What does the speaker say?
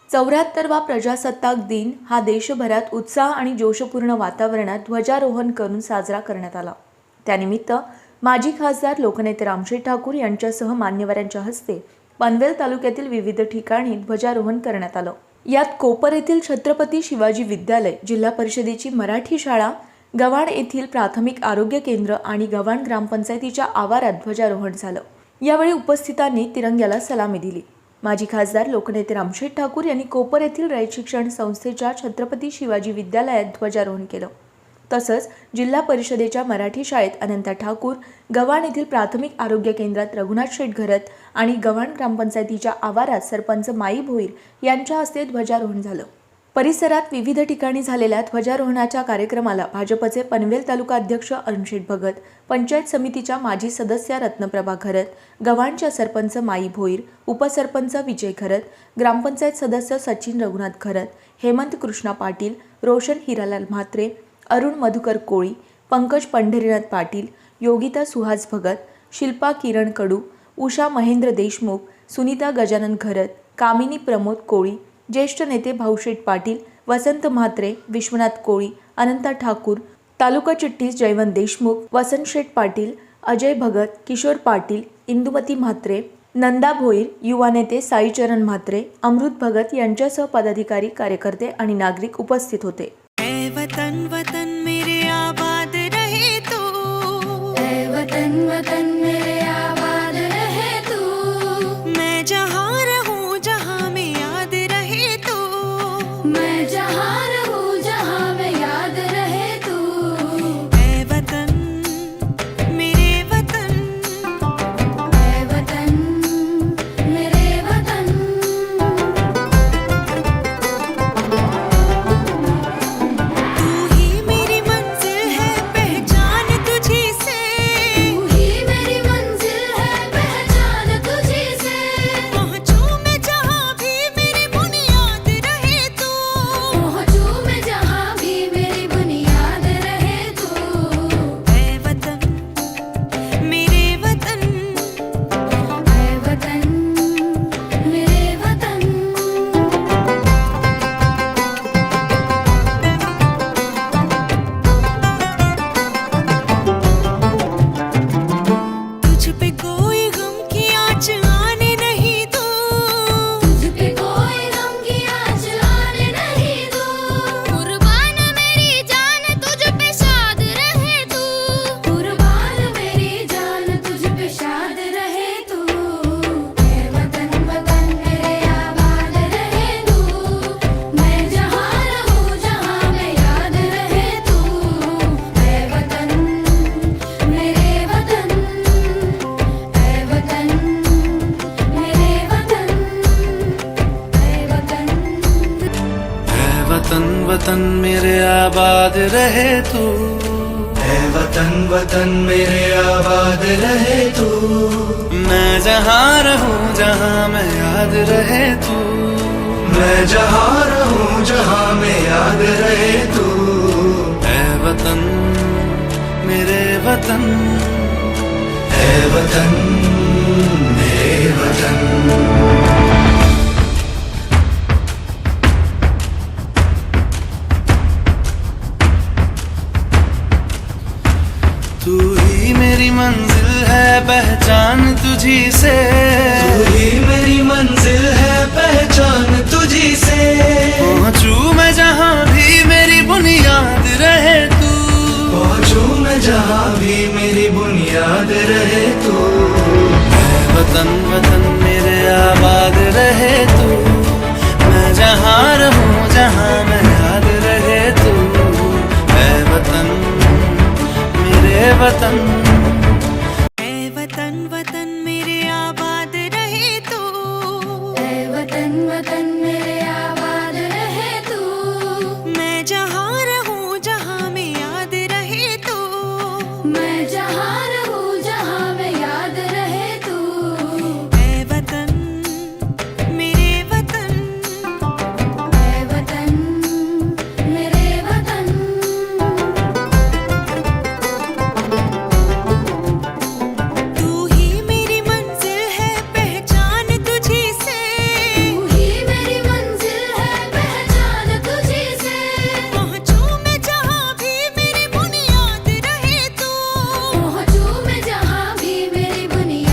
74वा प्रजासत्ताक दिन हा देशभरात उत्साह आणि जोशपूर्ण वातावरणात ध्वजारोहण करून साजरा करण्यात आला। त्यानिमित्त माजी खासदार लोकनेते रामशेठ ठाकूर यांच्यासह मान्यवरांच्या हस्ते पनवेल तालुक्यातील विविध ठिकाणी ध्वजारोहण करण्यात आलं। यात कोपर येथील छत्रपती शिवाजी विद्यालय, जिल्हा परिषदेची मराठी शाळा, गव्हाण येथील प्राथमिक आरोग्य केंद्र आणि गव्हाण ग्रामपंचायतीच्या आवारात ध्वजारोहण झालं। यावेळी उपस्थितांनी तिरंग्याला सलामी दिली। माजी खासदार लोकनेते रामशेठ ठाकूर यांनी कोपर येथील रयत शिक्षण संस्थेच्या छत्रपती शिवाजी विद्यालयात ध्वजारोहण केलं। तसंच जिल्हा परिषदेच्या मराठी शाळेत अनंता ठाकूर, गव्हाण येथील प्राथमिक आरोग्य केंद्रात रघुनाथ शेठ घरत आणि गव्हाण ग्रामपंचायतीच्या आवारात सरपंच माई भोईर यांच्या हस्ते ध्वजारोहण झालं। परिसरात विविध ठिकाणी झालेल्या ध्वजारोहणाच्या कार्यक्रमाला भाजपचे पनवेल तालुका अध्यक्ष अरुणशेठ भगत, पंचायत समितीच्या माजी सदस्या रत्नप्रभा घरत, गव्हाणच्या सरपंच माई भोईर, उपसरपंच विजय घरत, ग्रामपंचायत सदस्य सचिन रघुनाथ घरत, हेमंत कृष्णा पाटील, रोशन हिरालाल म्हात्रे, अरुण मधुकर कोळी, पंकज पंढरीनाथ पाटील, योगिता सुहास भगत, शिल्पा किरण कडू, उषा महेंद्र देशमुख, सुनीता गजानन घरत, कामिनी प्रमोद कोळी, ज्येष्ठ नेते भाऊशेठ पाटील, वसंत म्हात्रे, विश्वनाथ कोळी, अनंता ठाकूर, तालुका चिटणीस जयवंत देशमुख, वसंत शेठ पाटील, अजय भगत, किशोर पाटील, इंदुमती म्हात्रे, नंदा भोईर, युवा नेते साईचरण म्हात्रे, अमृत भगत यांच्यासह पदाधिकारी, कार्यकर्ते आणि नागरिक उपस्थित होते। वतन वतन मेरे आबाद रहे तू, वतन वतन मेरे आबाद रहे तू, मैं जहाँ रहूँ जहाँ में याद रहे तू, मैं जहाँ रहूँ जहाँ में याद रहे तू, ऐ वतन मेरे वतन, ऐ वतन मेरे वतन, तू ही मेरी मंजिल है पहचान तुझी से, तू ही मेरी मंजिल है पहचान तुझी से, पहुँचूं मैं जहाँ भी मेरी बुनियाद रहे तू, पहुँचूं मैं जहाँ भी मेरी बुनियाद रहे तू, ऐ वतन मेरे वतन, ऐ वतन मेरे वतन। तुझ पे कोई गम की आँच आने नहीं दूँ, तुझ पे कोई गम की आँच आने नहीं दूँ, कुर्बान मेरी जान तुझ पे शाद रहे तू, कुर्बान मेरी जान तुझ पे शाद रहे तू, ऐ वतन वतन मेरे आबाद रहे तू, मैं जहाँ रहूँ जहाँ में याद रहे तू, ऐ वतन मेरे वतन, ऐ वतन मेरे वतन, ऐ वतन। है वतन वतन मेरे आबाद रहे तू, है वतन वतन मेरे आबाद रहे तू, मैं जहाँ रहूँ जहाँ मैं याद रहे तू, मैं जहाँ रहूँ जहाँ में याद रहे तू, है वतन मेरे वतन, है वतन मेरे वतन। तू ही मेरी मंजिल है पहचान तुझी से, तू ही मेरी मंजिल है पहचान तुझी से, पहुँचूं मैं जहाँ भी मेरी बुनियाद रहे तू, पहुँचूं मैं जहाँ भी मेरी बुनियाद रहे तू, है वतन वतन मेरे आबाद रहे तू, मैं जहाँ रहूँ जहाँ मैं याद रहे तू, है वतन मेरे वतन।